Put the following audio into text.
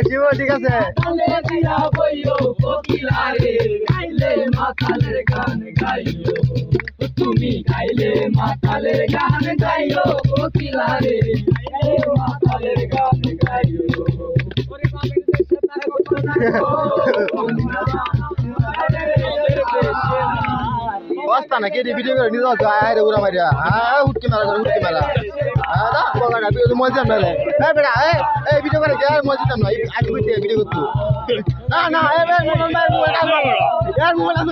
শিব ঠিক আছে তুমি গাইলে মাতালের গান গাইও কোকিলা রে মাতালের গান গাইও বস্তা না কেটে ভিডিও করে নিয়ে যাও আয় রে উড়া মারিয়া হ্যাঁ উঠকে মারা দা বাবা না তুই মজা না রে এই বেটা এই ভিডিও করে যার মজা না আগে ভিডিও করতে না না এই মোবাইল মোবাইল মোবাইল